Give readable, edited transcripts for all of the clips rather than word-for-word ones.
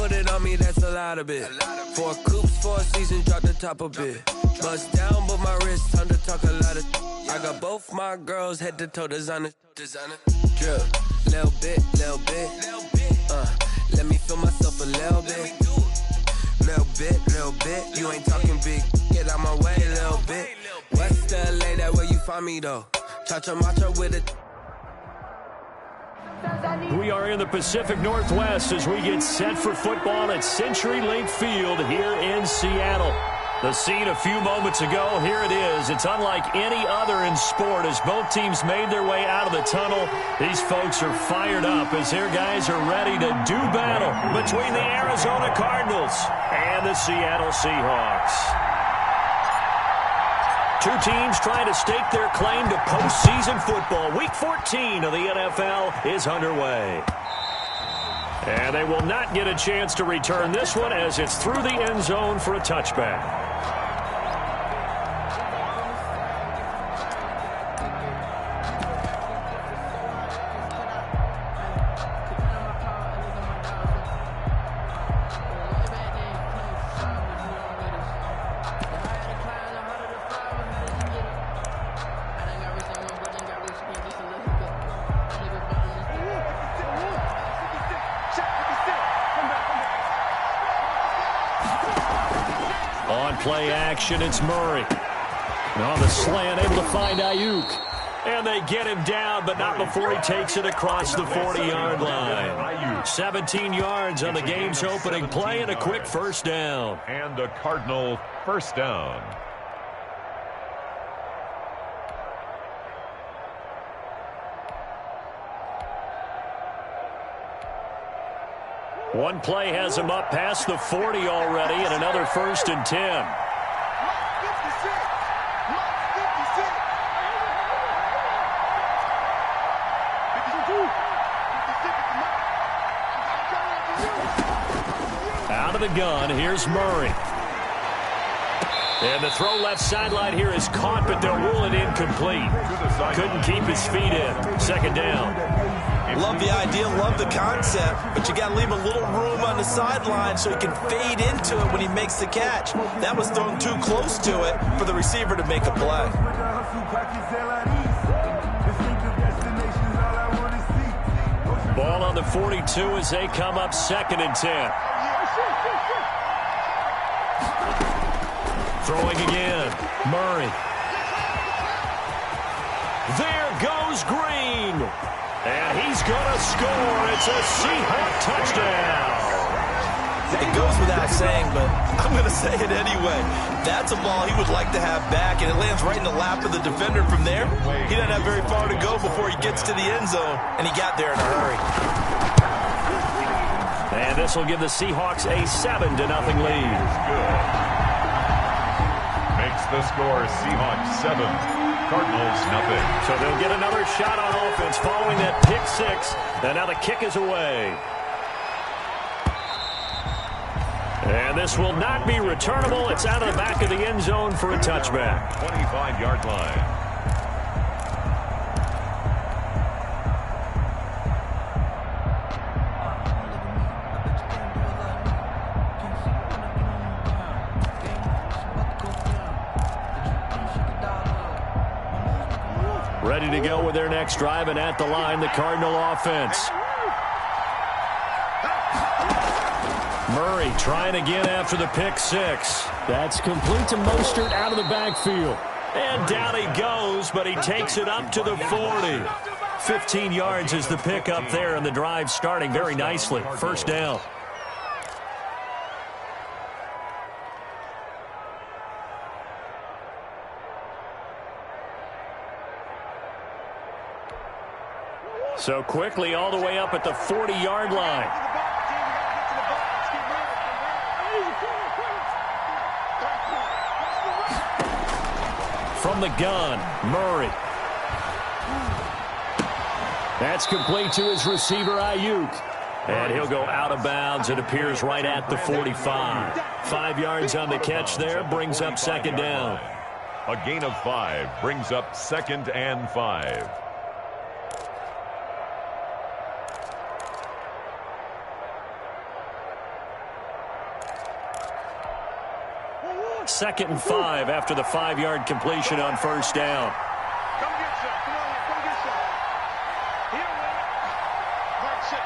put it on me, that's a lot of it. 4 coops, 4 seasons, drop the top a bit. Bust down, but my wrist, time to talk a lot of. I got both my girls head to toe designer. Drip, little bit. Let me feel myself a little bit. Little bit. You ain't talking big. Get out my way, little bit. West LA, that where you find me though. Cha-cha matcha with it. We are in the Pacific Northwest as we get set for football at CenturyLink Field here in Seattle. The scene a few moments ago, here it is. It's unlike any other in sport as both teams made their way out of the tunnel. These folks are fired up as their guys are ready to do battle between the Arizona Cardinals and the Seattle Seahawks. Two teams trying to stake their claim to postseason football. Week 14 of the NFL is underway. And they will not get a chance to return this one as it's through the end zone for a touchback. Play action, it's Murray. And on the slant, able to find Ayuk. And they get him down, but not before he takes it across the 40-yard line. 17 yards on the game's opening play and a quick first down. And a Cardinal first down. One play has him up past the 40 already, and another 1st and 10. Out of the gun, here's Murray. And the throw left sideline here is caught, but they'll rule it incomplete. Couldn't keep his feet in. 2nd down. Love the idea, love the concept, but you got to leave a little room on the sideline so he can fade into it when he makes the catch. That was thrown too close to it for the receiver to make a play. Ball on the 42 as they come up 2nd and 10. Throwing again, Murray. There goes Green. And he's going to score. It's a Seahawk touchdown. It goes without saying, but I'm going to say it anyway. That's a ball he would like to have back, and it lands right in the lap of the defender from there. He doesn't have very far to go before he gets to the end zone, and he got there in a hurry. And this will give the Seahawks a 7-0 lead. Makes the score Seahawks 7. Cardinals nothing. So they'll get another shot on offense following that pick 6. And now the kick is away. And this will not be returnable. It's out of the back of the end zone for a touchback. 25-yard line. Ready to go with their next drive, and at the line, the Cardinal offense. Murray trying again after the pick 6. That's complete to Mostert out of the backfield. And down he goes, but he takes it up to the 40. 15 yards is the pick up there, and the drive starting very nicely. 1st down. So quickly all the way up at the 40-yard line. From the gun, Murray. That's complete to his receiver, Ayuk. And he'll go out of bounds. It appears right at the 45. 5 yards on the catch there, brings up 2nd down. A gain of 5 brings up 2nd and 5. 2nd and 5 after the 5-yard completion on first down. Come get some. Come on, come get some. Here we go. Right shit,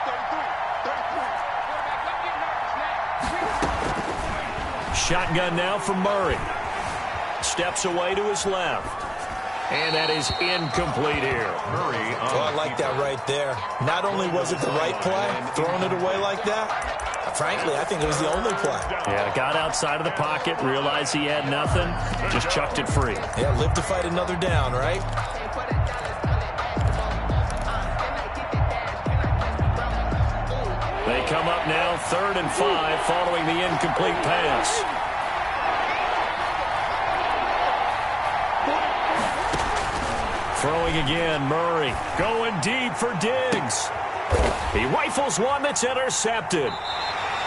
33. Shotgun now from Murray. Steps away to his left. And that is incomplete here. Murray on I like that right there. Not only was it the right play, throwing it away like that, frankly, I think it was the only play. Yeah, got outside of the pocket, realized he had nothing, just chucked it free. Yeah, live to fight another down, right? They come up now 3rd and 5 following the incomplete pass. Throwing again, Murray going deep for Diggs. He rifles one that's intercepted.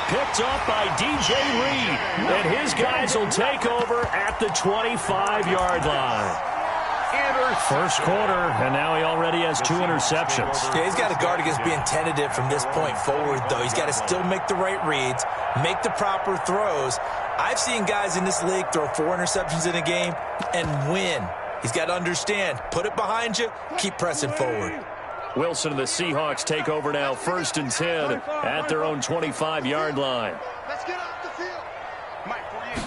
Picked up by DJ Reed. And his guys will take over at the 25-yard line. First quarter, and now he already has 2 interceptions. Yeah, he's got to guard against being tentative from this point forward, though. He's got to still make the right reads, make the proper throws. I've seen guys in this league throw 4 interceptions in a game and win. He's got to understand, put it behind you, keep pressing forward. Wilson and the Seahawks take over now 1st and 10 at their own 25-yard line. Let's get off the field. Mike, for you.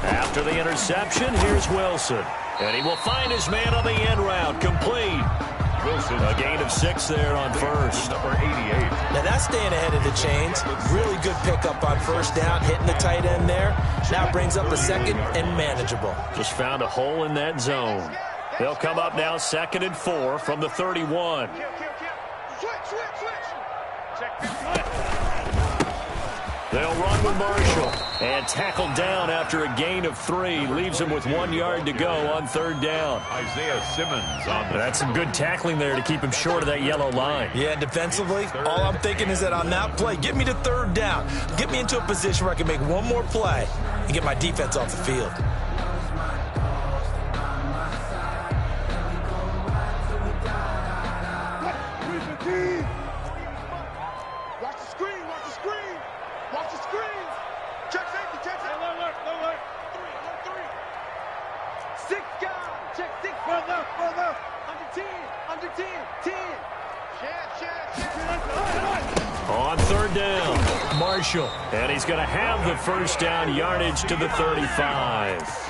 After the interception, here's Wilson. And he will find his man on the end route, complete. Wilson. A gain of 6 there on first. Number 88. Now that's staying ahead of the chains. Really good pickup on first down, hitting the tight end there. Now brings up a 2nd and manageable. Just found a hole in that zone. They'll come up now 2nd and 4 from the 31. Switch. Check this one. They'll run with Marshall. And tackled down after a gain of 3. Leaves him with 1 yard to go on 3rd down. Isaiah Simmons on the... That's some good tackling there to keep him short of that yellow line. Yeah, defensively, all I'm thinking is that on that play, get me to 3rd down. Get me into a position where I can make one more play and get my defense off the field. Watch the screen. Watch the screen. Check safety. Alert. 3. 6 guys. Check 6. Further. Under 10. 10. Share. On 3rd down, Marshall. And he's going to have the first down yardage to the 35.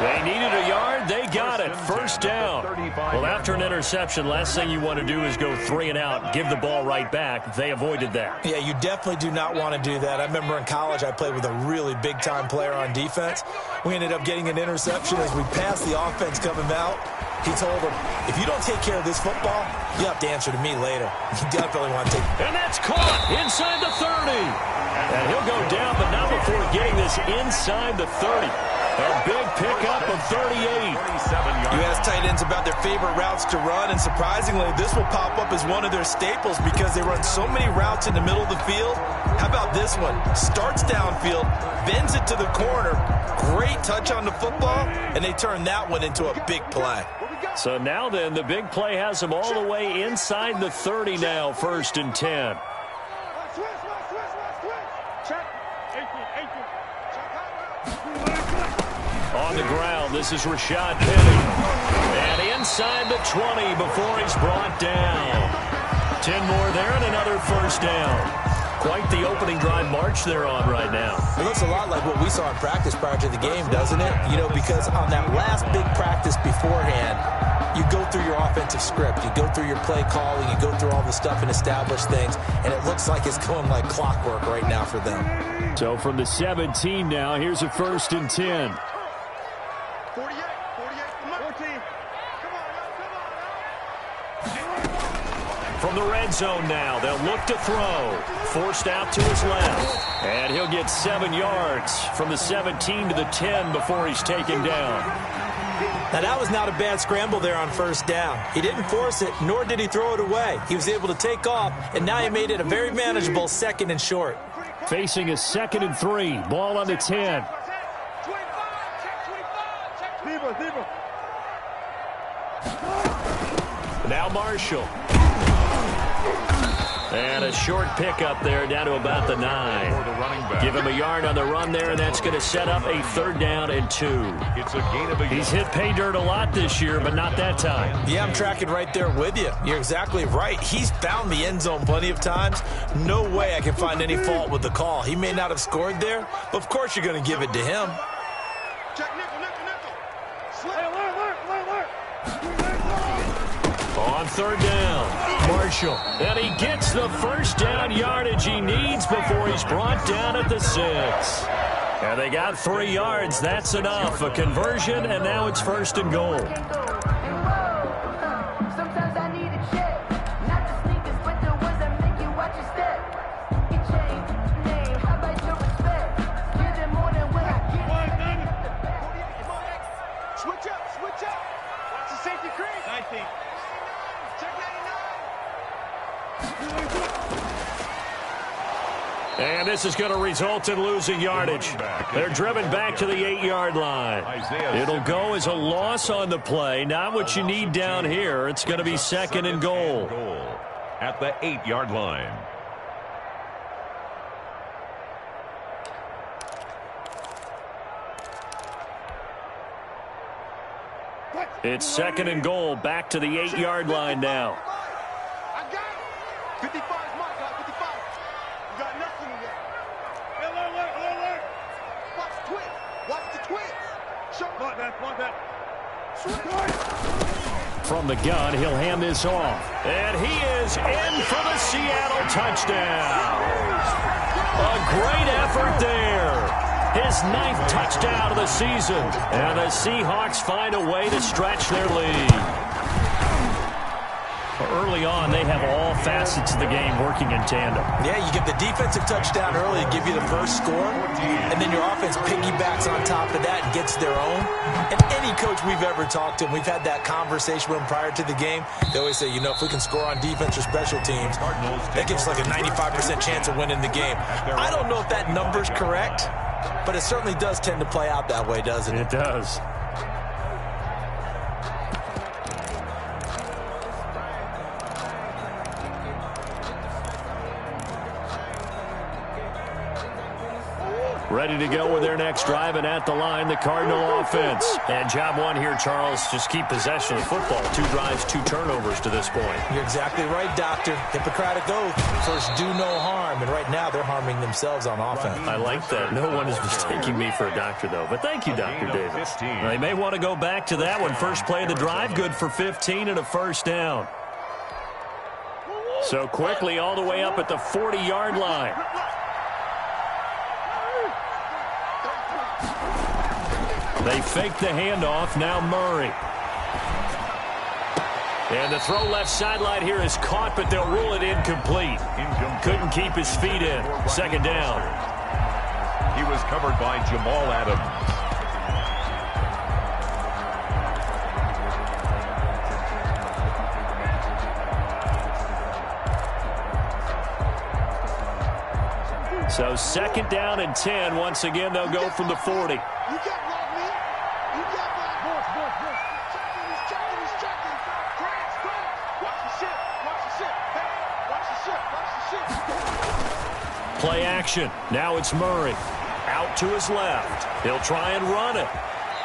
They needed a yard. They got it. First down. Well, after an interception, last thing you want to do is go 3 and out, give the ball right back. They avoided that. Yeah, you definitely do not want to do that. I remember in college I played with a really big-time player on defense. We ended up getting an interception as we passed the offense coming out. He told him, if you don't take care of this football, you'll have to answer to me later. You definitely want to take it. And that's caught inside the 30. And he'll go down, but not before getting this inside the 30. A big pickup of 38. You ask tight ends about their favorite routes to run, and surprisingly, this will pop up as one of their staples because they run so many routes in the middle of the field. How about this one? Starts downfield, bends it to the corner, great touch on the football, and they turn that one into a big play. So now then, the big play has them all the way inside the 30 now, 1st and 10. Switch. Check. 18. On the ground, this is Rashad Penny. And inside the 20 before he's brought down. 10 more there and another first down. Quite the opening drive march they're on right now. It looks a lot like what we saw in practice prior to the game, doesn't it? You know, because on that last big practice beforehand, you go through your offensive script, you go through your play calling, you go through all the stuff and establish things, and it looks like it's going like clockwork right now for them. So from the 17 now, here's a 1st and 10. 48. 14. From the red zone now, they'll look to throw. Forced out to his left. And he'll get 7 yards from the 17 to the 10 before he's taken down. Now, that was not a bad scramble there on first down. He didn't force it, nor did he throw it away. He was able to take off, and now he made it a very manageable 2nd and short. Facing a 2nd and 3. Ball on the 10. Now Marshall. And a short pickup there down to about the 9. Give him a yard on the run there, and that's going to set up a 3rd down and 2. It's a gain of a He's hit pay dirt a lot this year, but not that time. Yeah, I'm tracking right there with you. You're exactly right. He's found the end zone plenty of times. No way I can find any fault with the call. He may not have scored there, but of course you're going to give it to him. Check nickel, nickel, nickel. Slip. Hey, alert. On 3rd down, Marshall. And he gets the 1st down yardage he needs before he's brought down at the 6. And they got 3 yards. That's enough. A conversion, and now it's 1st and goal. Sometimes I need a check. Not the sneakers, but the ones that make you watch your step. Get changed, name, how about your respect? Give them more than what I get. Switch up. Watch the safety creep. 19. Check 99. And this is going to result in losing yardage. They're driven back to the 8-yard line. It'll go as a loss on the play. Not what you need down here. It's going to be 2nd and goal. At the 8-yard line. It's 2nd and goal, back to the 8-yard line now. I got it. 55 is my guy. 55. You got nothing in there. Alert. Watch the twins. Show that. From the gun, he'll hand this off. And he is in for the Seattle touchdown. A great effort there. His 9th touchdown of the season. And the Seahawks find a way to stretch their lead. Early on, they have all facets of the game working in tandem. Yeah, you get the defensive touchdown early to give you the first score, and then your offense piggybacks on top of that and gets their own. And any coach we've ever talked to, and we've had that conversation with them prior to the game, they always say, if we can score on defense or special teams, that gives us like a 95% chance of winning the game. I don't know if that number's correct, but it certainly does tend to play out that way, doesn't it? It does. Ready to go with their next drive, and at the line, the Cardinal offense. And job one here, Charles, just keep possession of the football. 2 drives, 2 turnovers to this point. You're exactly right, Doctor. Hippocratic oath. First, do no harm. And right now, they're harming themselves on offense. I like that. No one is mistaking me for a doctor, though. But thank you, Dr. Davis. They may want to go back to that one. First play of the drive, good for 15 and a 1st down. So quickly all the way up at the 40-yard line. They fake the handoff. Now Murray. And the throw left sideline here is caught, but they'll rule it incomplete. Couldn't keep his feet in. 2nd down. He was covered by Jamal Adams. So 2nd down and 10. Once again, they'll go from the 40. Play action. Now it's Murray. Out to his left. He'll try and run it.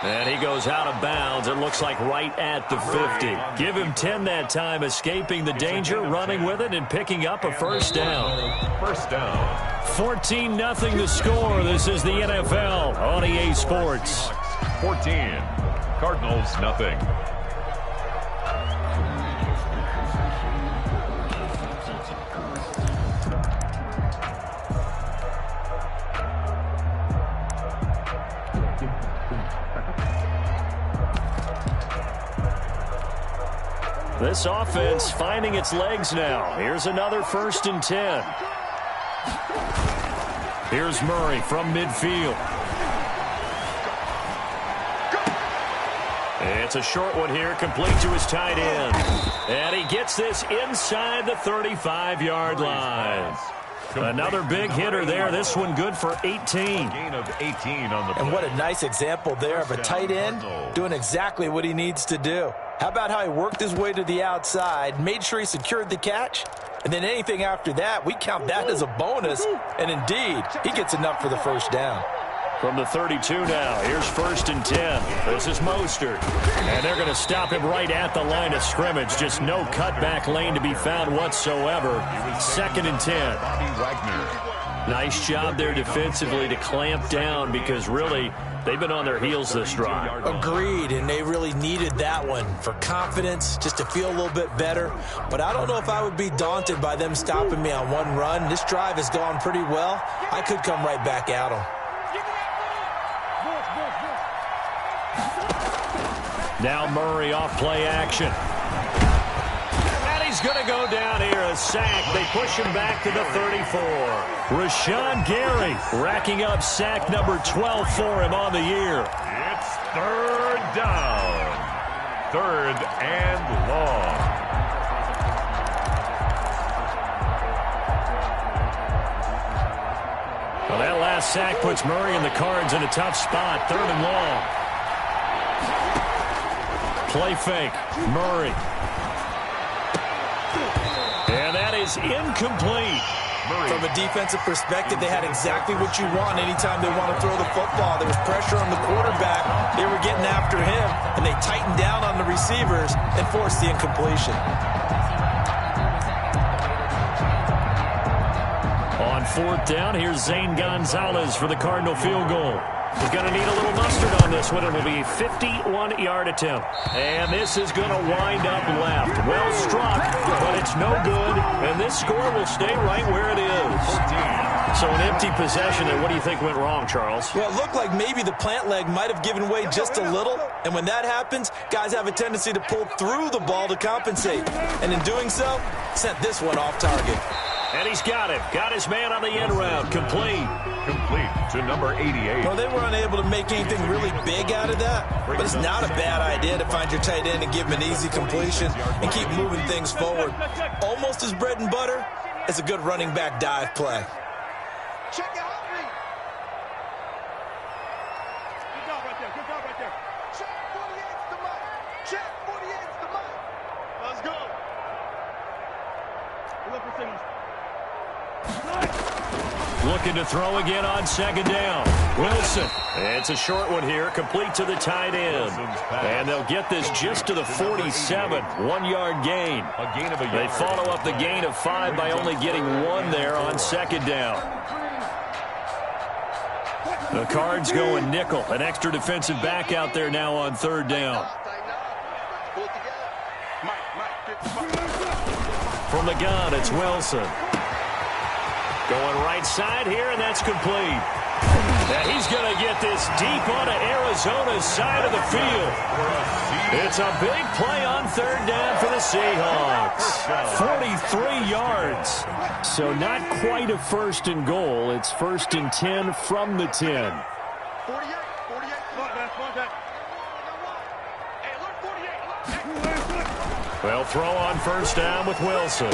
And he goes out of bounds. It looks like right at the 50. Give him 10 that time, escaping the danger, running with it, and picking up a 1st down. 1st down. 14-0 the score. This is the NFL on EA Sports. 14. Cardinals, nothing. This offense finding its legs now. Here's another 1st and 10. Here's Murray from midfield. It's a short one here, complete to his tight end. And he gets this inside the 35-yard line. Another big hitter there. This one good for 18. Gain of 18 on the play. And what a nice example there of a tight end doing exactly what he needs to do. How about how he worked his way to the outside, made sure he secured the catch, And then anything after that, we count that as a bonus. And indeed, he gets enough for the first down. From the 32 now, here's 1st and 10. This is Mostert. And they're going to stop him right at the line of scrimmage. Just no cutback lane to be found whatsoever. 2nd and 10. Nice job there defensively to clamp down because really they've been on their heels this drive. Agreed, and they really needed that one for confidence, just to feel a little bit better. But I don't know if I would be daunted by them stopping me on one run. This drive has gone pretty well. I could come right back at them. Now Murray off play action. And he's going to go down here, a sack. They push him back to the 34. Rashawn Gary racking up sack number 12 for him on the year. It's 3rd down. 3rd and long. Well, that last sack puts Murray and the Cards in a tough spot. 3rd and long. Play fake. Murray. And that is incomplete. From a defensive perspective, they had exactly what you want anytime they want to throw the football. There was pressure on the quarterback. They were getting after him, and they tightened down on the receivers and forced the incompletion. On 4th down, here's Zane Gonzalez for the Cardinal field goal. He's going to need a little mustard on this one. It will be a 51-yard attempt. And this is going to wind up left. Well struck, but it's no good. And this score will stay right where it is. So an empty possession. And what do you think went wrong, Charles? Well, it looked like maybe the plant leg might have given way just a little. And when that happens, guys have a tendency to pull through the ball to compensate. And in doing so, sent this one off target. And he's got it. Got his man on the end route. Complete. Complete to number 88. Well, they were unable to make anything really big out of that, but it's not a bad idea to find your tight end and give him an easy completion and keep moving things forward. Almost as bread and butter as a good running back dive play. Check it out, me. Good job right there. Good job right there. Check 48's the mic. Check 48's the mic. Let's go. Look for signals. Looking to throw again on 2nd down. Wilson. It's a short one here, complete to the tight end. And they'll get this just to the 47. 1-yard gain. They follow up the gain of 5 by only getting 1 there on 2nd down. The Cards going nickel. An extra defensive back out there now on 3rd down. From the gun, it's Wilson. Going right side here, and that's complete. And he's going to get this deep onto Arizona's side of the field. It's a big play on 3rd down for the Seahawks. 43 yards. So not quite a 1st and goal. It's 1st and 10 from the 10. 48. Well, throw on 1st down with Wilson.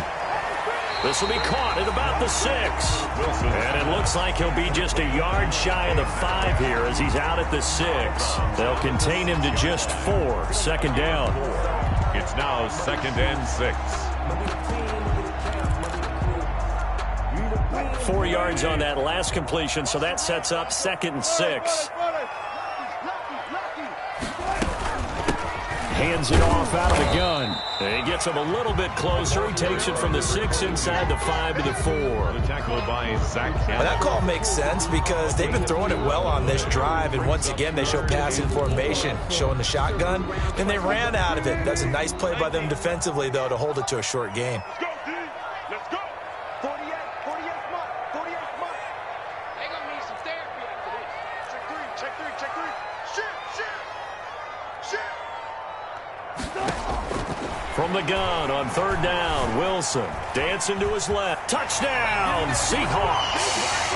This will be caught at about the 6. And it looks like he'll be just a yard shy of the 5 here as he's out at the 6. They'll contain him to just 4. 2nd down. It's now 2nd and 6. 4 yards on that last completion, so that sets up 2nd and 6. Hands it off out of the gun. He gets him a little bit closer. He takes it from the 6 inside the 5 to the 4. The tackle by Zach. Well, that call makes sense because they've been throwing it well on this drive, and once again they show passing formation, showing the shotgun, and they ran out of it. That's a nice play by them defensively, though, to hold it to a short game. Let's go. 48 mark. 48 mark. They gonna need some therapy after this. Check 3. Shit. From the gun on 3rd down, Wilson dancing to his left. Touchdown, Seahawks.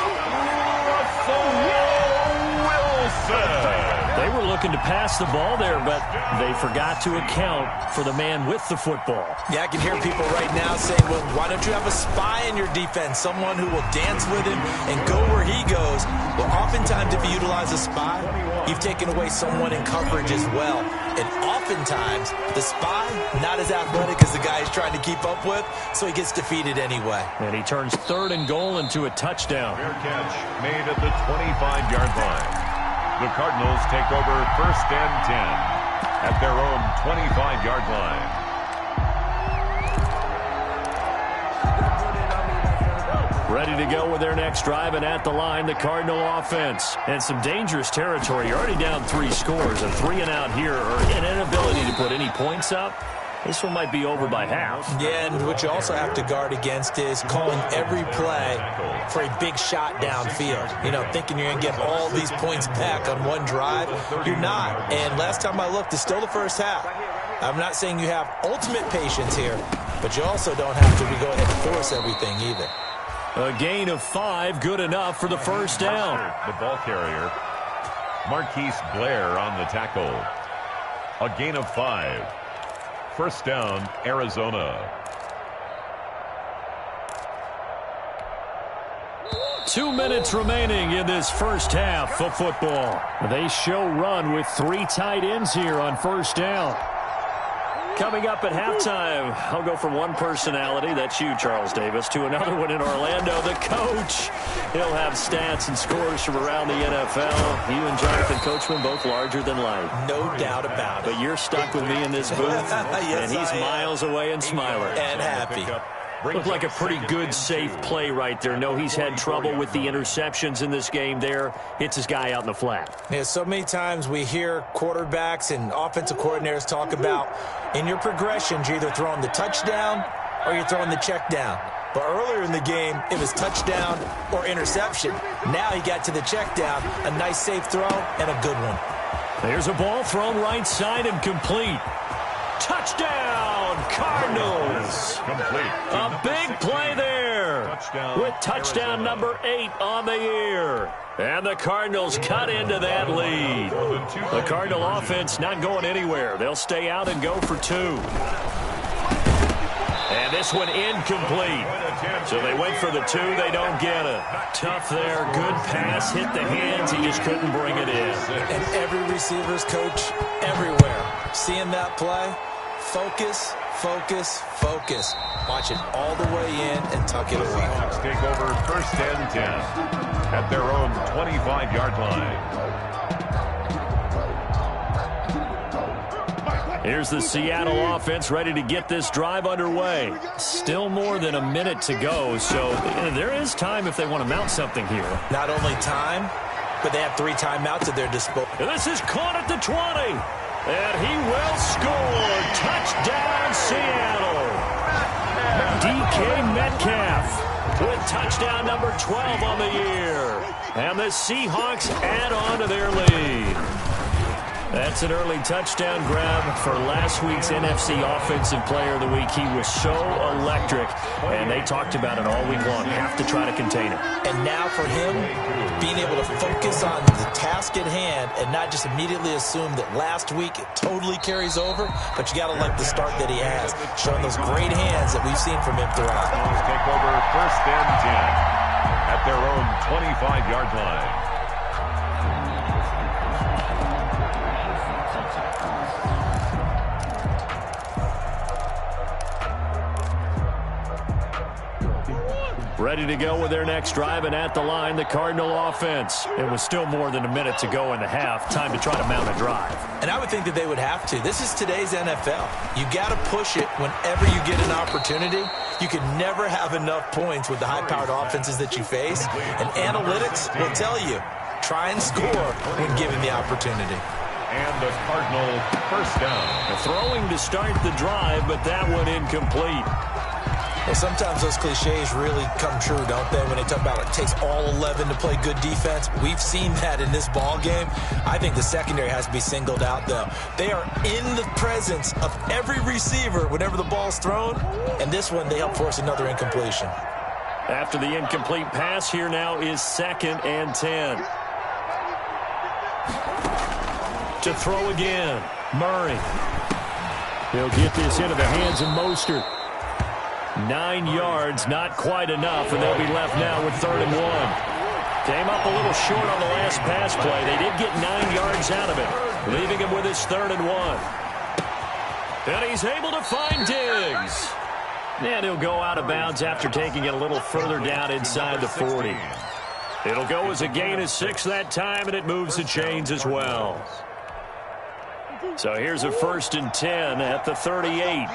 Wilson. They were looking to pass the ball there, but they forgot to account for the man with the football. Yeah, I can hear people right now saying, well, why don't you have a spy in your defense, someone who will dance with him and go where he goes? Well, oftentimes if you utilize a spy, you've taken away someone in coverage as well. And oftentimes, the spy, not as athletic as the guy he's trying to keep up with, so he gets defeated anyway. And he turns 3rd and goal into a touchdown. Fair catch made at the 25-yard line. The Cardinals take over 1st and 10 at their own 25-yard line. Ready to go with their next drive, and at the line, the Cardinal offense. And some dangerous territory. You're already down 3 scores. A 3 and out here, or an inability to put any points up. This one might be over by half. Yeah, and what you also have to guard against is calling every play for a big shot downfield. You know, thinking you're going to get all these points back on one drive. You're not. And last time I looked, it's still the first half. I'm not saying you have ultimate patience here, but you also don't have to go ahead and force everything either. A gain of 5, good enough for the first down. The ball carrier, Marquise Blair on the tackle. A gain of 5. First down, Arizona. 2 minutes remaining in this first half of football. They show run with 3 tight ends here on first down. Coming up at halftime, I'll go from one personality, that's you, Charles Davis, to another one in Orlando, the coach. He'll have stats and scores from around the NFL. You and Jonathan Coachman, both larger than life. No doubt about it. But you're stuck with me in this booth, Yes, and he's miles away and smiling. And happy. Looked like a pretty good, safe play right there. No, he's had trouble with the interceptions in this game there. Hits his guy out in the flat. Yeah, so many times we hear quarterbacks and offensive coordinators talk about in your progressions, you're either throwing the touchdown or you're throwing the check down. But earlier in the game, it was touchdown or interception. Now he got to the check down, a nice safe throw, and a good one. There's a ball thrown right side and complete. Touchdown, Cardinals. Complete. A big play there with touchdown number 8 on the year. And the Cardinals cut into that lead. The Cardinal offense not going anywhere. They'll stay out and go for 2. And this one incomplete. So they went for the 2. They don't get it. Tough there. Good pass. Hit the hands. He just couldn't bring it in. And every receiver's coach everywhere. Seeing that play, focus, focus, focus. Watch it all the way in and tuck it away. Seahawks take over 1st and 10 at their own 25-yard line. Here's the Seattle offense ready to get this drive underway. Still more than a minute to go, so there is time if they want to mount something here. Not only time, but they have 3 timeouts at their disposal. This is caught at the 20. And he will score. Touchdown, Seattle. DK Metcalf with touchdown number 12 on the year. And the Seahawks add on to their lead. That's an early touchdown grab for last week's NFC Offensive Player of the Week. He was so electric, and they talked about it all week long. Have to try to contain him. And now for him, being able to focus on the task at hand and not just immediately assume that last week it totally carries over, but you got to like the start that he has, showing those great hands that we've seen from him throughout. Take over 1st and 10 at their own 25-yard line. Ready to go with their next drive, and at the line, the Cardinal offense. It was still more than a minute to go in the half. Time to try to mount a drive. And I would think that they would have to. This is today's NFL. You got to push it whenever you get an opportunity. You can never have enough points with the high-powered offenses that you face. And analytics will tell you, try and score when given the opportunity. And the Cardinal first down. Throwing to start the drive, but that one incomplete. Well, sometimes those cliches really come true, don't they? When they talk about it takes all 11 to play good defense. We've seen that in this ball game. I think the secondary has to be singled out, though. They are in the presence of every receiver whenever the ball's thrown. And this one, they help force another incompletion. After the incomplete pass, here now is 2nd and 10. To throw again, Murray. He'll get this into the hands of Mostert. 9 yards, not quite enough, and they'll be left now with 3rd and 1. Came up a little short on the last pass play. They did get 9 yards out of it, leaving him with his 3rd and 1. And he's able to find Diggs. And he'll go out of bounds after taking it a little further down inside the 40. It'll go as a gain of 6 that time, and it moves the chains as well. So here's a 1st and 10 at the 38.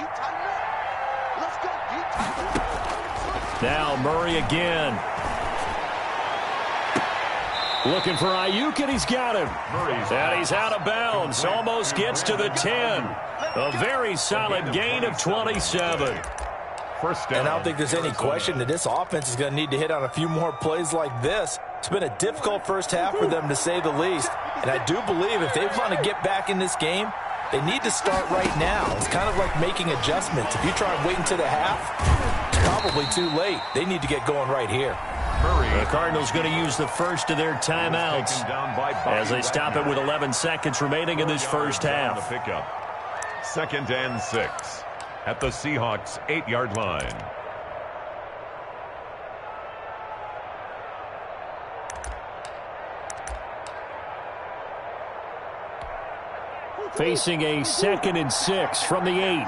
Now Murray again. Looking for Ayuk, and he's got him. And he's out of bounds. Almost gets to the 10. A very solid gain of 27. And I don't think there's any question that this offense is going to need to hit on a few more plays like this. It's been a difficult first half for them, to say the least. And I do believe if they want to get back in this game, they need to start right now. It's kind of like making adjustments. If you try and wait until the half, it's probably too late. They need to get going right here. The Cardinals going to use the first of their timeouts as they stop it with 11 seconds remaining in this first half. 2nd and 6 at the Seahawks' 8-yard line. Facing a 2nd and 6 from the 8.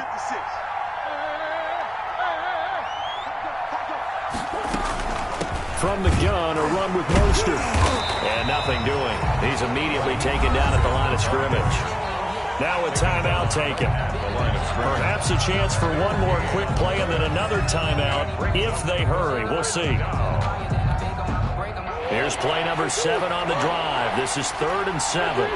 From the gun, a run with Mostert. And nothing doing. He's immediately taken down at the line of scrimmage. Now a timeout taken. Perhaps a chance for one more quick play and then another timeout if they hurry. We'll see. Here's play number 7 on the drive. This is 3rd and 7.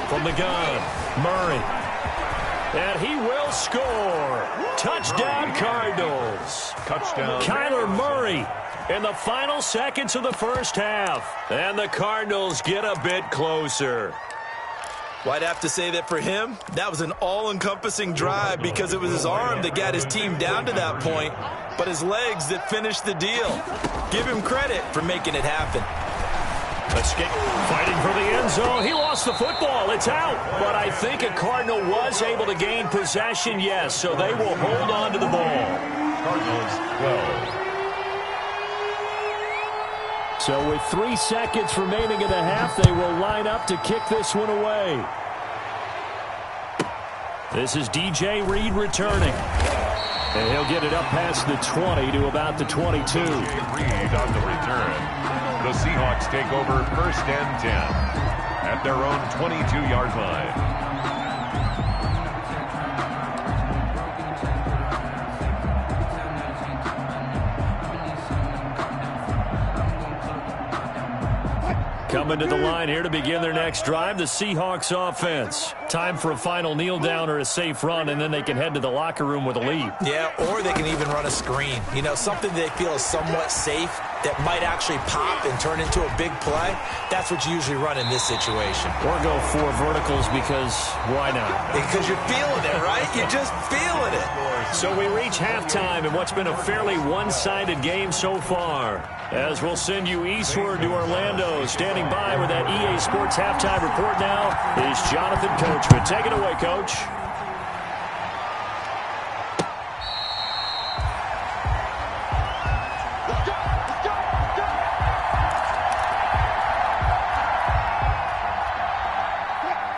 From the gun, Murray. And he will score. Touchdown, Cardinals. Touchdown. Kyler Murray in the final seconds of the first half. And the Cardinals get a bit closer. Well, I'd have to say that for him, that was an all-encompassing drive because it was his arm that got his team down to that point, but his legs that finished the deal. Give him credit for making it happen. Escape, fighting for the end zone. He lost the football. It's out. But I think a Cardinal was able to gain possession, yes, so they will hold on to the ball. Cardinals 12. So with 3 seconds remaining in the half, they will line up to kick this one away. This is DJ Reed returning. And he'll get it up past the 20 to about the 22. DJ Reed on the return. The Seahawks take over 1st and 10 at their own 22-yard line. Coming to the line here to begin their next drive, the Seahawks offense. Time for a final kneel down or a safe run, and then they can head to the locker room with a lead. Yeah, or they can even run a screen. You know, something they feel is somewhat safe that might actually pop and turn into a big play. That's what you usually run in this situation. Or go 4 verticals because why not? Because you're feeling it, right? You're just feeling it. So we reach halftime in what's been a fairly one-sided game so far. As we'll send you eastward to Orlando. Standing by with that EA Sports halftime report now is Jonathan Coachman. Take it away, Coach.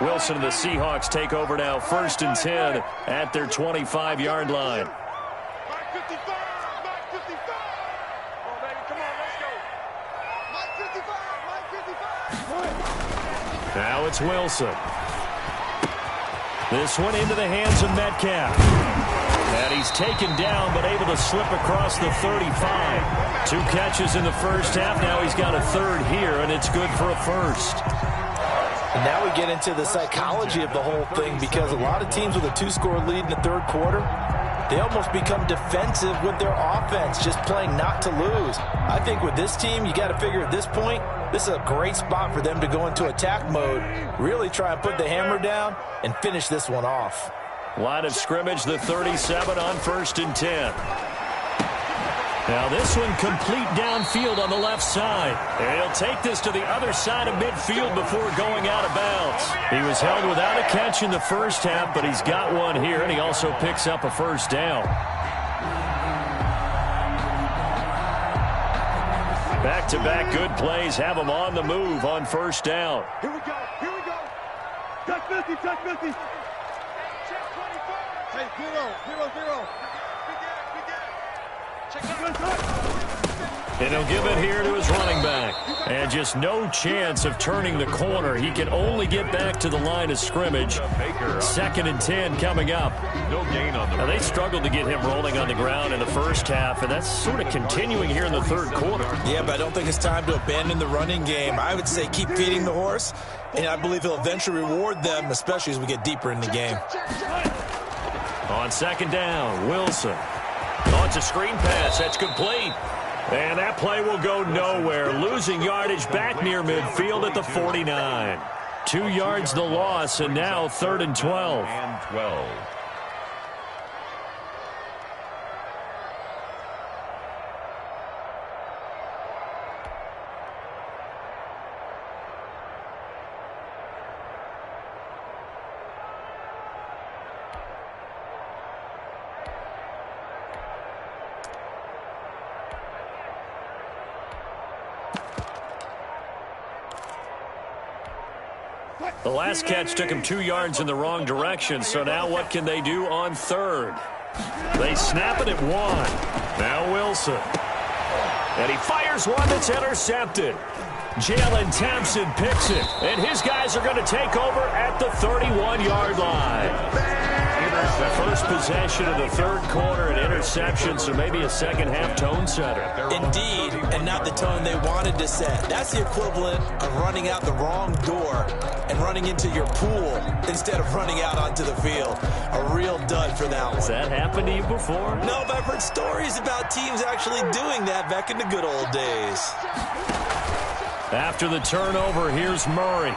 Wilson and the Seahawks take over now, 1st and 10 at their 25-yard line. Now it's Wilson. This one into the hands of Metcalf. And he's taken down but able to slip across the 35. 2 catches in the first half. Now he's got a 3rd here, and it's good for a 1st. And now we get into the psychology of the whole thing because a lot of teams with a 2-score lead in the 3rd quarter, they almost become defensive with their offense, just playing not to lose. I think with this team, you got to figure at this point, this is a great spot for them to go into attack mode, really try and put the hammer down and finish this one off. Line of scrimmage, the 37 on 1st and 10. Now this one complete downfield on the left side. And he'll take this to the other side of midfield before going out of bounds. He was held without a catch in the first half, but he's got one here, and he also picks up a 1st down. Back-to-back good plays have them on the move on first down. Here we go. Here we go. Touch 50. Touch 50. Check 24. Hey, 0. Check it. And he'll give it here to his running back. And just no chance of turning the corner. He can only get back to the line of scrimmage. 2nd and 10 coming up. No gain on the. Now, they struggled to get him rolling on the ground in the first half, and that's sort of continuing here in the third quarter. Yeah, but I don't think it's time to abandon the running game. I would say keep feeding the horse, and I believe he'll eventually reward them, especially as we get deeper in the game. On 2nd down, Wilson. Oh, it's a screen pass. That's complete. And that play will go nowhere. Losing yardage back near midfield at the 49. 2 yards the loss, and now 3rd and 12. And 12. The last catch took him 2 yards in the wrong direction, so now what can they do on 3rd? They snap it at 1. Now Wilson. And he fires one that's intercepted. Jalen Thompson picks it, and his guys are going to take over at the 31-yard line. The first possession of the third quarter, an interception, so maybe a second-half tone setter. Indeed, and not the tone they wanted to set. That's the equivalent of running out the wrong door and running into your pool instead of running out onto the field. A real dud for that one. Has that happened to you before? No, but I've heard stories about teams actually doing that back in the good old days. After the turnover, here's Murray.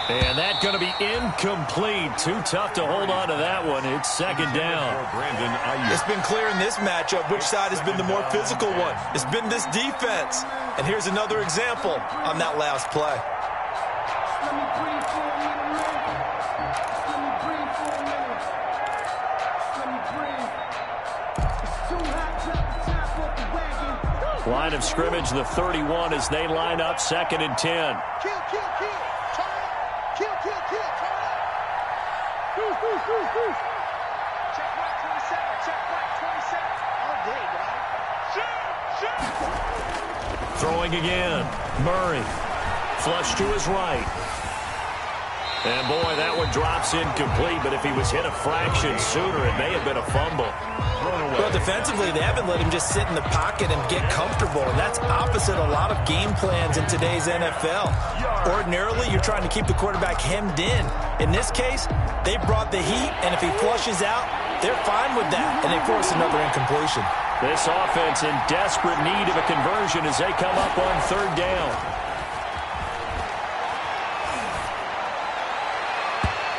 And that's going to be incomplete. Too tough to hold on to that one. It's 2nd down. It's been clear in this matchup which side has been the more physical one. It's been this defense. And here's another example on that last play. Line of scrimmage, the 31 as they line up 2nd and 10. Kill. Turn up. Kill. Check right 27. All day, guys. Shoot. Throwing again. Murray. Flush to his right. And, boy, that one drops incomplete, but if he was hit a fraction sooner, it may have been a fumble. Well, defensively, they haven't let him just sit in the pocket and get comfortable, and that's opposite a lot of game plans in today's NFL. Ordinarily, you're trying to keep the quarterback hemmed in. In this case, they brought the heat, and if he flushes out, they're fine with that, and they force another incompletion. This offense in desperate need of a conversion as they come up on 3rd down.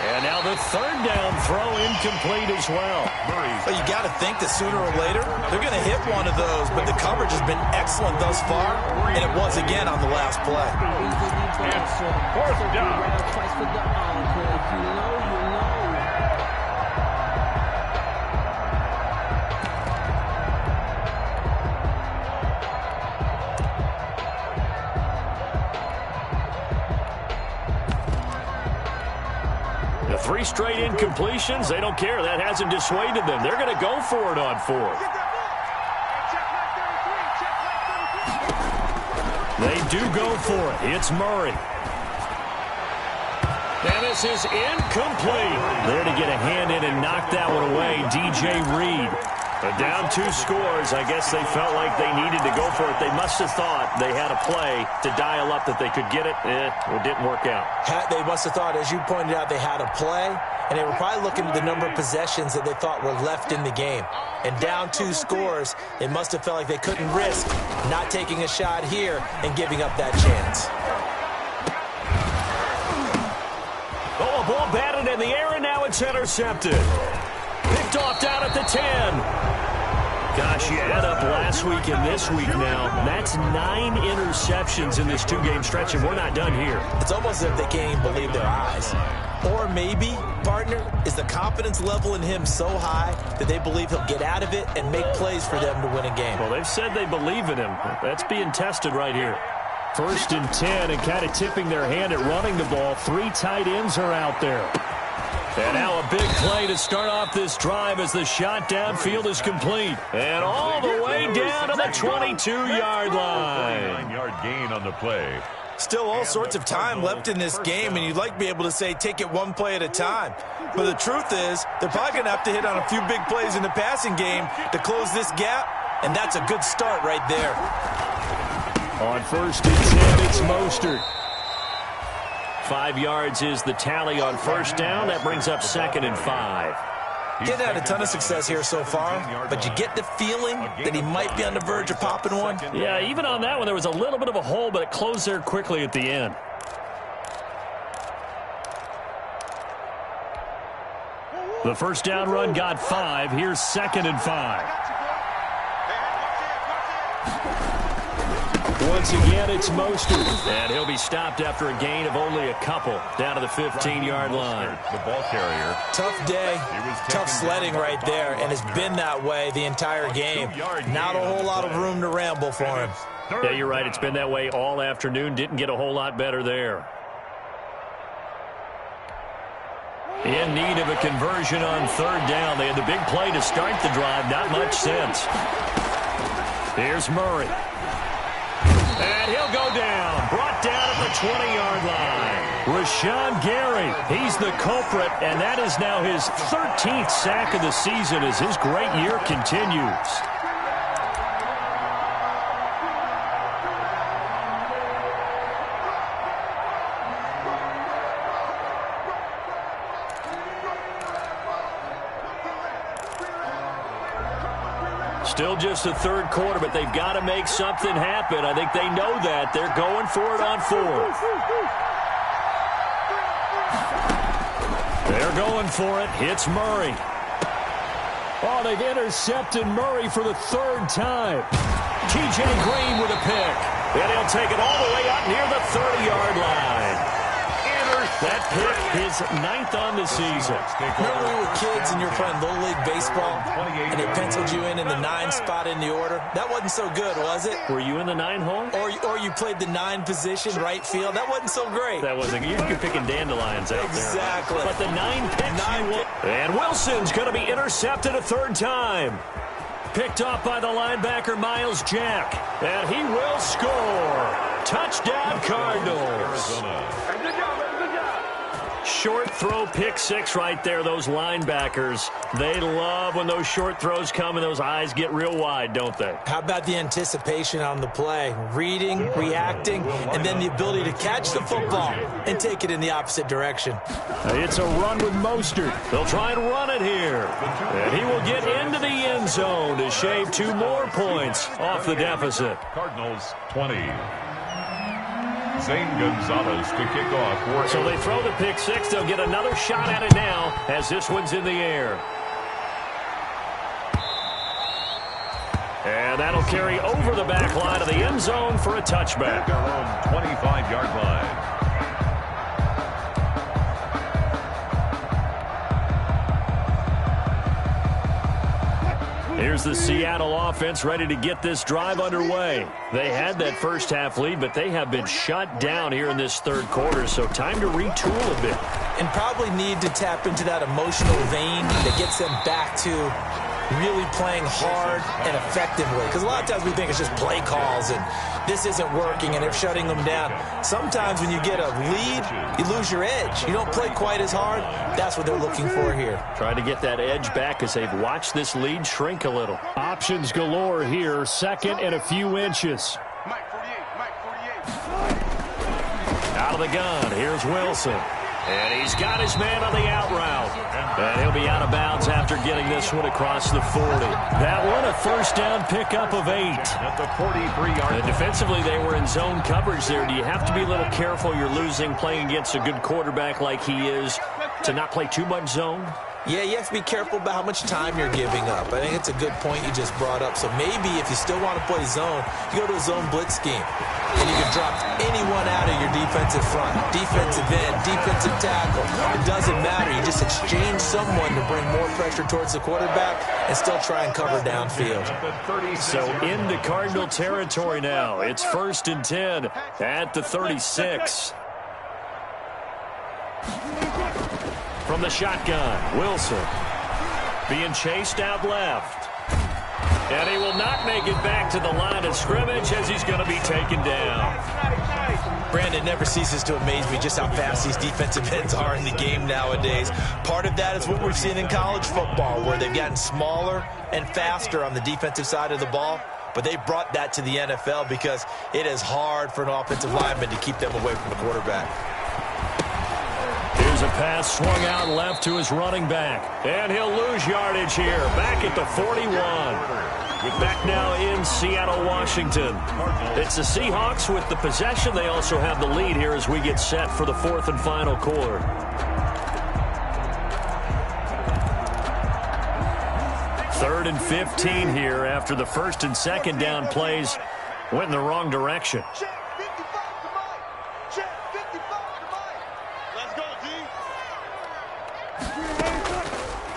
And now the 3rd down throw incomplete as well. Well, you got to think that sooner or later they're going to hit one of those, but the coverage has been excellent thus far, and it was again on the last play. It's 4th down. The 3 straight incompletions, they don't care. That hasn't dissuaded them. They're going to go for it on 4th. They do go for it. It's Murray. And this is incomplete. There to get a hand in and knock that one away, DJ Reed. But down 2 scores, I guess they felt like they needed to go for it. They must have thought they had a play to dial up that they could get it. It didn't work out. They must have thought, as you pointed out, they had a play, and they were probably looking at the number of possessions that they thought were left in the game. And down 2 scores, they must have felt like they couldn't risk not taking a shot here and giving up that chance. Oh, a ball batted in the air, and now it's intercepted. Picked off down at the 10. Gosh, you add up last week and this week now. That's 9 interceptions in this 2-game stretch, and we're not done here. It's almost as if they can't even believe their eyes. Or maybe, partner, is the confidence level in him so high that they believe he'll get out of it and make plays for them to win a game. Well, they've said they believe in him. That's being tested right here. 1st and 10, and kind of tipping their hand at running the ball. 3 tight ends are out there. And now a big play to start off this drive as the shot downfield is complete. And all the way down to the 22-yard line. 9-yard gain on the play. Still all sorts of time left in this game, and you'd like to be able to say take it one play at a time. But the truth is, they're probably going to have to hit on a few big plays in the passing game to close this gap, and that's a good start right there. On 1st and 10, it's Mostert. 5 yards is the tally on 1st down. That brings up 2nd and 5. Getting had a ton of success here so far, but you get the feeling that he might be on the verge of popping one. Yeah, even on that one, there was a little bit of a hole, but it closed there quickly at the end. The 1st down run got 5. Here's 2nd and 5. Once again, it's Mostert. And he'll be stopped after a gain of only a couple down to the 15-yard line. The ball carrier. Tough day, tough sledding right there, and it's been that way the entire game. Not a whole lot of room to ramble for him. Yeah, you're right. It's been that way all afternoon. Didn't get a whole lot better there. In need of a conversion on 3rd down. They had the big play to start the drive. Not much sense. Here's Murray. And he'll go down. Brought down at the 20-yard line. Rashawn Gary, he's the culprit, and that is now his 13th sack of the season as his great year continues. Still just the 3rd quarter, but they've got to make something happen. I think they know that. They're going for it on 4th. They're going for it. Hits Murray. Oh, they've intercepted Murray for the 3rd time. T.J. Green with a pick. And he'll take it all the way up near the 30-yard line. That pick is 9th on the season. Remember we were kids and you were playing Little League Baseball and they penciled you in the 9 spot in the order? That wasn't so good, was it? Were you in the 9 hole? Or you played the 9 position, right field? That wasn't so great. That wasn't. You're picking dandelions out exactly. there. But the 9 picks. And Wilson's going to be intercepted a 3rd time. Picked off by the linebacker, Miles Jack. And he will score. Touchdown, Cardinals. Short throw, pick 6 right there, those linebackers. They love when those short throws come and those eyes get real wide, don't they? How about the anticipation on the play? Reading, reacting, and then the ability to catch the football and take it in the opposite direction. It's a run with Mostert. They'll try and run it here. And he will get into the end zone to shave 2 more points off the deficit. Cardinals 20. Zane Gonzalez to kick off. So they throw the pick 6. They'll get another shot at it now as this one's in the air. And that'll carry over the back line of the end zone for a touchback. Their own 25-yard line. Here's the Seattle offense ready to get this drive underway. They had that first half lead, but they have been shut down here in this 3rd quarter, so time to retool a bit. And probably need to tap into that emotional vein that gets them back to really playing hard and effectively. Because a lot of times we think it's just play calls and this isn't working and they're shutting them down. Sometimes when you get a lead, you lose your edge. You don't play quite as hard. That's what they're looking for here. Trying to get that edge back as they've watched this lead shrink a little. Options galore here. 2nd and a few inches. Mike 48, Mike 48. Out of the gun. Here's Wilson. And he's got his man on the out route. And he'll be out of bounds after getting this one across the 40. That one, a 1st down pickup of 8. At the 43-yard And defensively, they were in zone coverage there. Do you have to be a little careful? You're losing playing against a good quarterback like he is to not play too much zone? Yeah, you have to be careful about how much time you're giving up. I think it's a good point you just brought up. So maybe if you still want to play zone, you go to a zone blitz scheme. And you can drop anyone out of your defensive front. Defensive end, defensive tackle. It doesn't matter. You just exchange someone to bring more pressure towards the quarterback and still try and cover downfield. So into Cardinal territory now. It's 1st and 10 at the 36. From the shotgun, Wilson being chased out left. And he will not make it back to the line of scrimmage as he's going to be taken down. Brandon, never ceases to amaze me just how fast these defensive ends are in the game nowadays. Part of that is what we've seen in college football, where they've gotten smaller and faster on the defensive side of the ball. But they brought that to the NFL because it is hard for an offensive lineman to keep them away from the quarterback. Here's a pass swung out left to his running back. And he'll lose yardage here. Back at the 41. Back now in Seattle, Washington. It's the Seahawks with the possession. They also have the lead here as we get set for the 4th and final quarter. Third and 15 here after the 1st and 2nd down plays went in the wrong direction.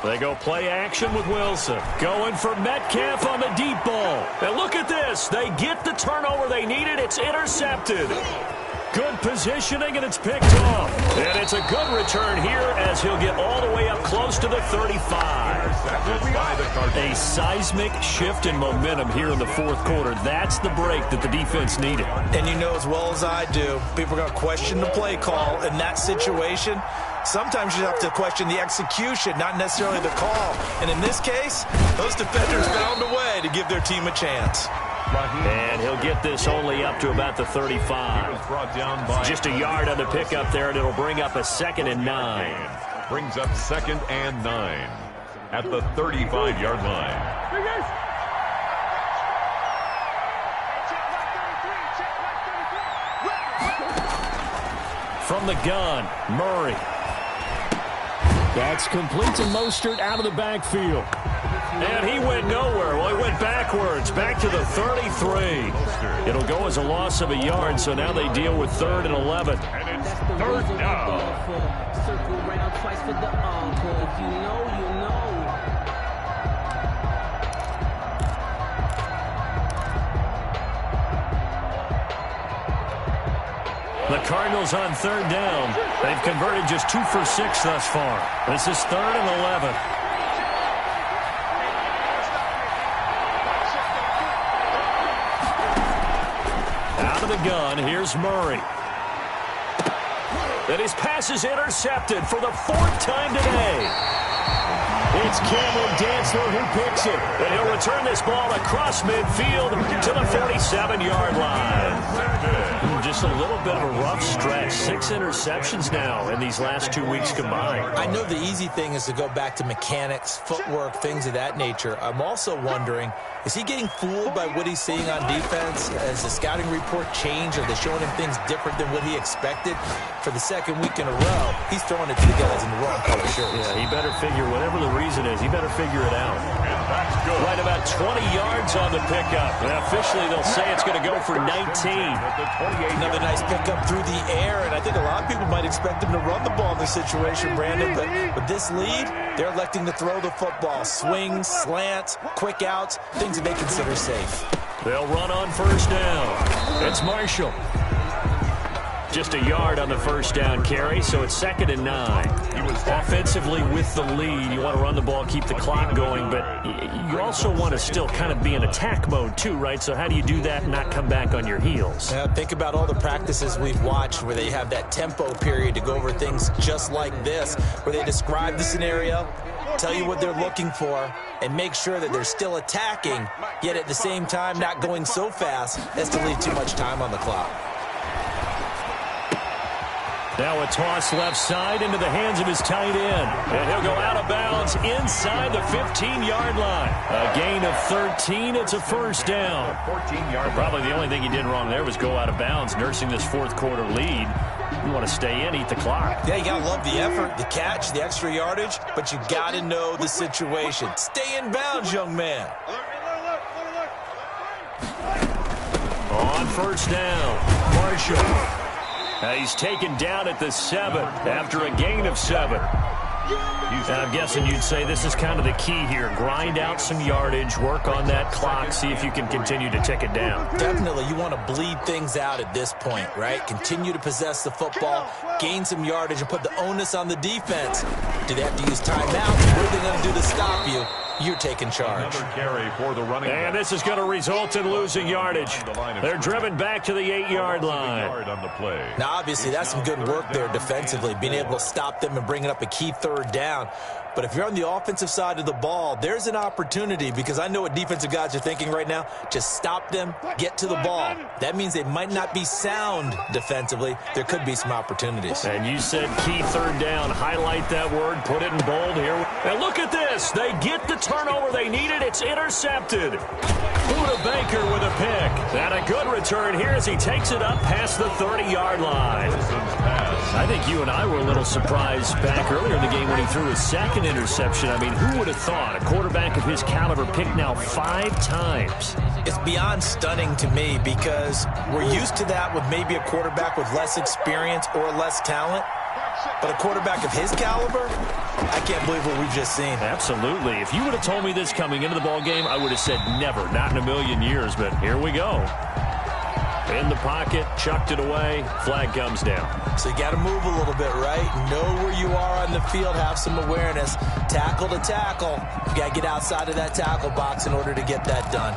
They go play action with Wilson. Going for Metcalf on the deep ball. And look at this. They get the turnover they needed. It's intercepted. Good positioning, and it's picked off. And it's a good return here as he'll get all the way up close to the 35. A seismic shift in momentum here in the 4th quarter. That's the break that the defense needed. And you know as well as I do, people are going to question the play call in that situation. Sometimes you have to question the execution, not necessarily the call. And in this case, those defenders found a way to give their team a chance. And he'll get this only up to about the 35. Just a yard on the pickup there, and it'll bring up a 2nd and 9. Brings up 2nd and 9 at the 35-yard line. From the gun, Murray. That's complete to Mostert out of the backfield. And he went nowhere. Well, he went backwards, back to the 33. It'll go as a loss of a yard, so now they deal with 3rd and 11. And it's 3rd down. Circle round twice for the encore. If you know, you know. The Cardinals on 3rd down. They've converted just 2 for 6 thus far. This is 3rd and 11. Out of the gun, here's Murray. And his pass is intercepted for the 4th time today. It's Cameron Dantzler who picks it. And he'll return this ball across midfield to the 47-yard line. Just a little bit of a rough stretch. 6 interceptions now in these last 2 weeks combined. I know the easy thing is to go back to mechanics, footwork, things of that nature. I'm also wondering, is he getting fooled by what he's seeing on defense? Has the scouting report changed? Are they showing him things different than what he expected? For the 2nd week in a row, he's throwing it to the guys in the wrong color shirts. Yeah, he better figure, whatever the reason is, he better figure it out. Right about 20 yards on the pickup. And officially, they'll say it's going to go for 19. Another nice pickup through the air, and I think a lot of people might expect him to run the ball in this situation, Brandon, but with this lead, they're electing to throw the football. Swings, slants, quick outs, things that they consider safe. They'll run on 1st down. It's Marshall. Just a yard on the 1st down carry, so it's 2nd and 9. Offensively with the lead, you want to run the ball, keep the clock going, but you also want to still kind of be in attack mode too, right? So how do you do that and not come back on your heels? Yeah, think about all the practices we've watched where they have that tempo period to go over things just like this, where they describe the scenario, tell you what they're looking for, and make sure that they're still attacking, yet at the same time not going so fast as to leave too much time on the clock. Now a toss left side into the hands of his tight end. And he'll go out of bounds inside the 15-yard line. A gain of 13. It's a first down. 14-yard. Probably the only thing he did wrong there was go out of bounds, nursing this fourth quarter lead. You want to stay in, eat the clock. Yeah, you got to love the effort, the catch, the extra yardage, but you got to know the situation. Stay in bounds, young man. On first down, Marshall. He's taken down at the 7 after a gain of 7. I'm guessing you'd say this is kind of the key here. Grind out some yardage, work on that clock, see if you can continue to tick it down. Definitely, you want to bleed things out at this point, right? Continue to possess the football, gain some yardage, and put the onus on the defense. Do they have to use timeouts? What are they going to do to stop you? You're taking charge. Another carry for the running back. And this is going to result in losing yardage. They're driven back to the 8-yard line. On the play. Now, obviously, that's some good work there defensively, being able to stop them and bringing up a key third down. But if you're on the offensive side of the ball, there's an opportunity, because I know what defensive guys are thinking right now. Just stop them, get to the ball. That means they might not be sound defensively. There could be some opportunities. And you said key third down. Highlight that word, put it in bold here. And look at this. They get the turnover they needed. It's intercepted. Buda Baker with a pick. And a good return here as he takes it up past the 30-yard line. I think you and I were a little surprised back earlier in the game when he threw his second interception. I mean, who would have thought a quarterback of his caliber picked now 5 times? It's beyond stunning to me, because we're used to that with maybe a quarterback with less experience or less talent. But a quarterback of his caliber, I can't believe what we've just seen. Absolutely. If you would have told me this coming into the ball game, I would have said never, not in a million years. But here we go. In the pocket, chucked it away, flag comes down. So you got to move a little bit, right? Know where you are on the field, have some awareness. Tackle to tackle. You got to get outside of that tackle box in order to get that done.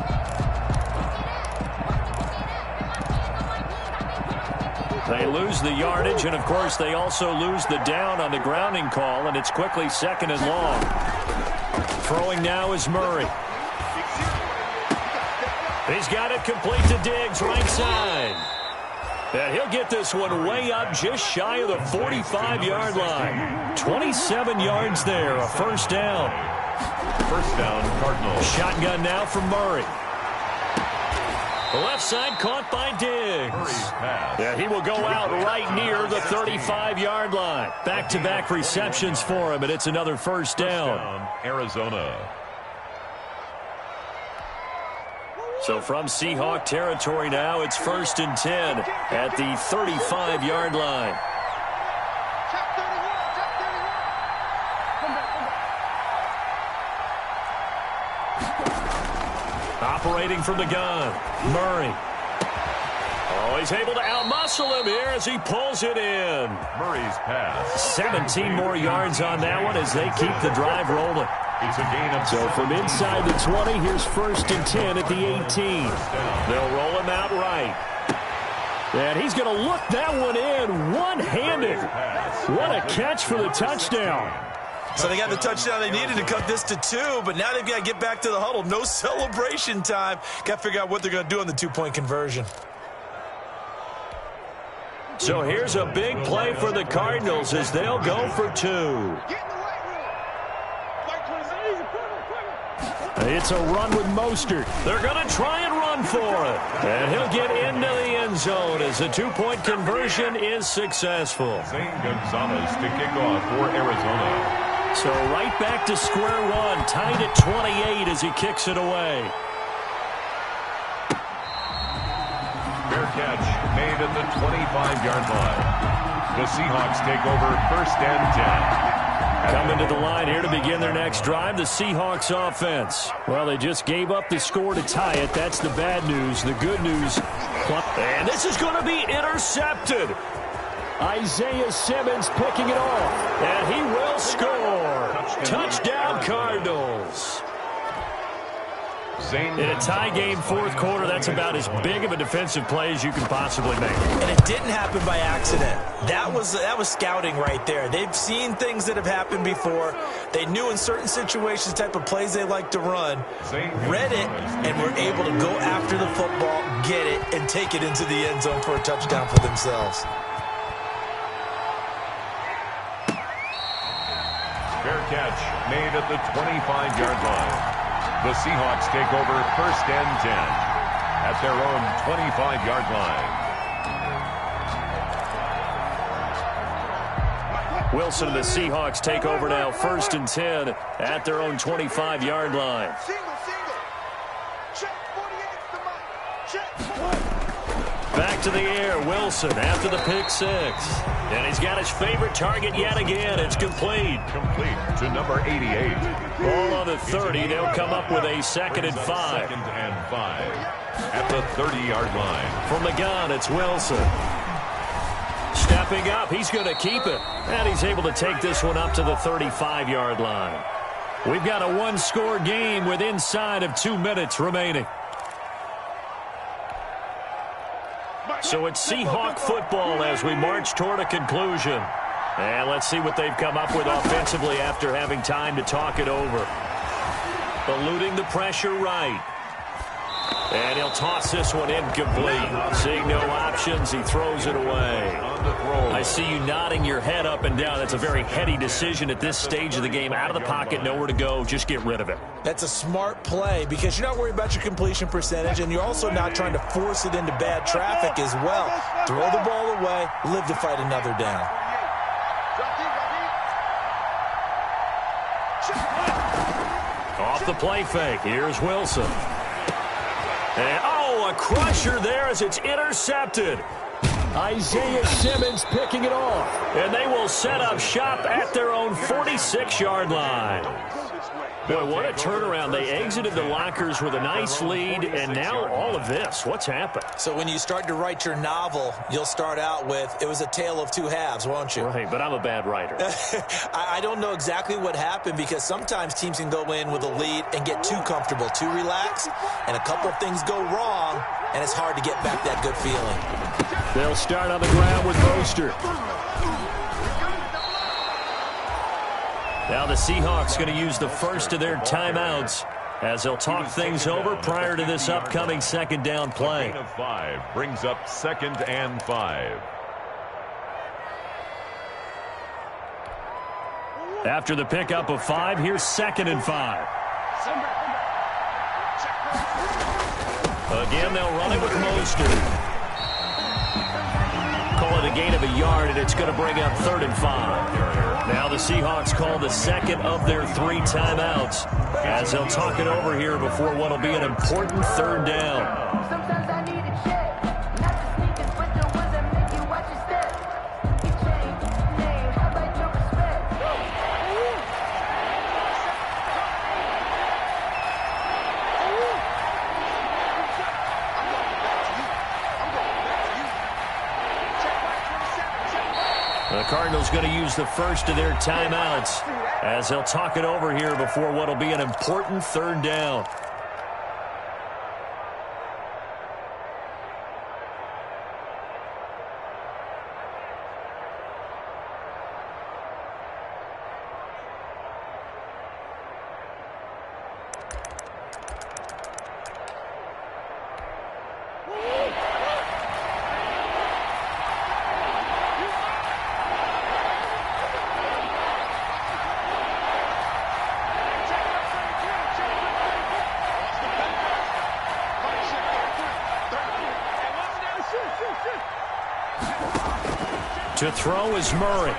They lose the yardage, and of course they also lose the down on the grounding call, and it's quickly second and long. Throwing now is Murray. He's got it complete to Diggs, right side. And he'll get this one way up just shy of the 45-yard line. 27 yards there, a first down. First down, Cardinals. Shotgun now from Murray. The left side caught by Diggs. Yeah, he will go out right near the 35-yard line. Back-to-back receptions for him, and it's another first down. Arizona. So from Seahawk territory now, it's 1st and 10 at the 35-yard line. Operating from the gun, Murray. Oh, he's able to outmuscle him here as he pulls it in. Murray's pass. 17 more yards on that one as they keep the drive rolling. It's a gain of So from inside the 20, here's 1st and 10 at the 18. They'll roll him out right. And he's going to look that one in one-handed. What a catch for the touchdown. So they got the touchdown they needed to cut this to 2, but now they've got to get back to the huddle. No celebration time. Got to figure out what they're going to do on the 2-point conversion. So here's a big play for the Cardinals as they'll go for 2. It's a run with Mostert. They're going to try and run for it. And he'll get into the end zone as the 2-point conversion is successful. Zane Gonzalez to kick off for Arizona. So right back to square one, tied at 28 as he kicks it away. Fair catch made at the 25-yard line. The Seahawks take over 1st and 10. Coming to the line here to begin their next drive, the Seahawks offense. Well, they just gave up the score to tie it. That's the bad news. The good news, and this is going to be intercepted. Isaiah Simmons picking it off, and he will score. Touchdown, Cardinals. In a tie game, 4th quarter, that's about as big of a defensive play as you can possibly make. And it didn't happen by accident. That was scouting right there. They've seen things that have happened before. They knew in certain situations the type of plays they like to run, read it, and were able to go after the football, get it, and take it into the end zone for a touchdown for themselves. made at the 25-yard line. The Seahawks take over 1st and 10 at their own 25-yard line. Wilson and the Seahawks take over now, 1st and 10 at their own 25-yard line. Check 48's the mark. Check. Back to the air, Wilson after the pick six. And he's got his favorite target yet again. It's complete. Complete to number 88. Ball on the 30. They'll come up with a 2nd and 5. 2nd and 5 at the 30-yard line. From the gun, it's Wilson. Stepping up, he's going to keep it. And he's able to take this one up to the 35-yard line. We've got a one-score game with inside of 2 minutes remaining. So it's Seahawk football as we march toward a conclusion. And let's see what they've come up with offensively after having time to talk it over. Eluding the pressure right. And he'll toss this one incomplete. Seeing no options, he throws it away. I see you nodding your head up and down. That's a very heady decision at this stage of the game. Out of the pocket, nowhere to go. Just get rid of it. That's a smart play because you're not worried about your completion percentage, and you're also not trying to force it into bad traffic as well. Throw the ball away, live to fight another down. Off the play fake. Here's Wilson. And, a crusher there as it's intercepted. Isaiah Simmons picking it off. And they will set up shop at their own 46-yard line. Boy, what a turnaround. They exited the lockers with a nice lead, and now all of this. What's happened? So when you start to write your novel, you'll start out with, it was a tale of two halves, won't you? Right, but I'm a bad writer. I don't know exactly what happened because sometimes teams can go in with a lead and get too comfortable, too relaxed, and a couple of things go wrong, and it's hard to get back that good feeling. They'll start on the ground with Mostert. Now the Seahawks going to use the first of their timeouts as they'll talk things over prior to this upcoming 2nd down play. A gain of 5 brings up 2nd and 5. After the pickup of 5, here's 2nd and 5. Again, they'll run it with Mostert. Call it a gain of a yard, and it's going to bring up 3rd and 5. Now the Seahawks call the second of their 3 timeouts as they'll talk it over here before what will be an important 3rd down. Sometimes I need a check, not the sneakers, but the ones that make you watch your step. You change your name, how about your respect? The Cardinals going to use the first of their timeouts as they'll talk it over here before what will be an important 3rd down. To throw is Murray.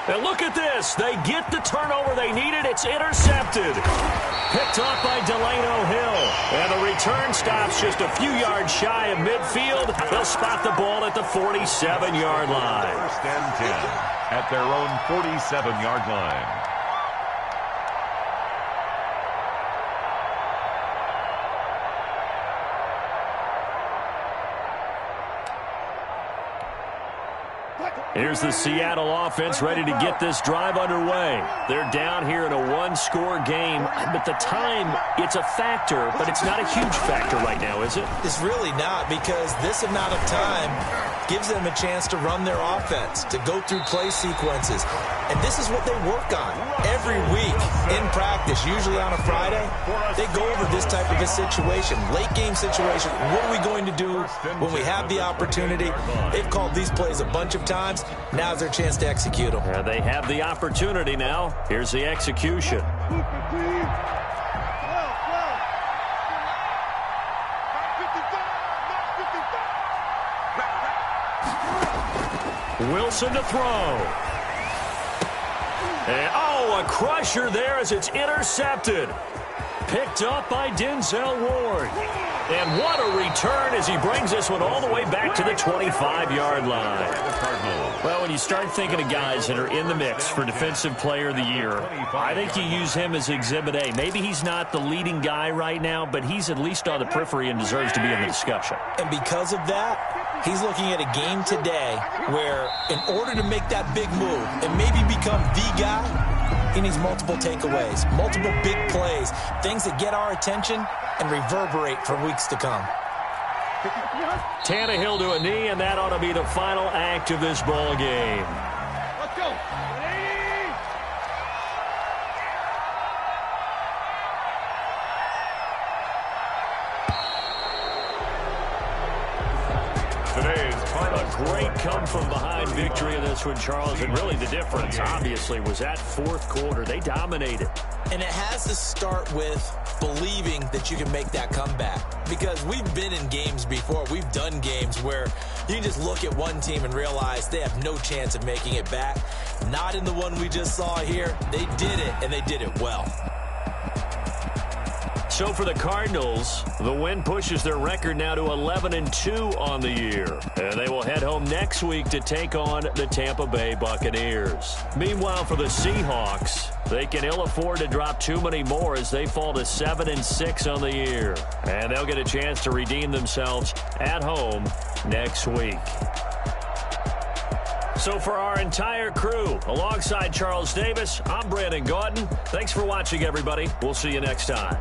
And look at this. They get the turnover they needed. It's intercepted. Picked off by Delano Hill. And the return stops just a few yards shy of midfield. They'll spot the ball at the 47-yard line. 1st and 10 at their own 47-yard line. Here's the Seattle offense ready to get this drive underway. They're down here in a one-score game, but the time, it's a factor, but it's not a huge factor right now, is it? It's really not, because this amount of time gives them a chance to run their offense, to go through play sequences. And this is what they work on every week in practice, usually on a Friday. They go over this type of a situation, late game situation. What are we going to do when we have the opportunity? They've called these plays a bunch of times. Now's their chance to execute them. Yeah, they have the opportunity now. Here's the execution. Wilson to throw. And, a crusher there as it's intercepted. Picked up by Denzel Ward. And what a return as he brings this one all the way back to the 25-yard line. Well, when you start thinking of guys that are in the mix for Defensive Player of the Year, I think you use him as Exhibit A. Maybe he's not the leading guy right now, but he's at least on the periphery and deserves to be in the discussion. And because of that, he's looking at a game today where in order to make that big move and maybe become the guy, he needs multiple takeaways, multiple big plays, things that get our attention and reverberate for weeks to come. Tannehill to a knee, and that ought to be the final act of this ball game. Let's go. A great come-from-behind victory in this one, Charles, and really the difference, obviously, was that fourth quarter. They dominated. And it has to start with believing that you can make that comeback. Because we've been in games before. We've done games where you can just look at one team and realize they have no chance of making it back. Not in the one we just saw here. They did it, and they did it well. So for the Cardinals, the win pushes their record now to 11-2 on the year. And they will head home next week to take on the Tampa Bay Buccaneers. Meanwhile, for the Seahawks, they can ill afford to drop too many more as they fall to 7-6 on the year. And they'll get a chance to redeem themselves at home next week. So for our entire crew, alongside Charles Davis, I'm Brandon Gaudin. Thanks for watching, everybody. We'll see you next time.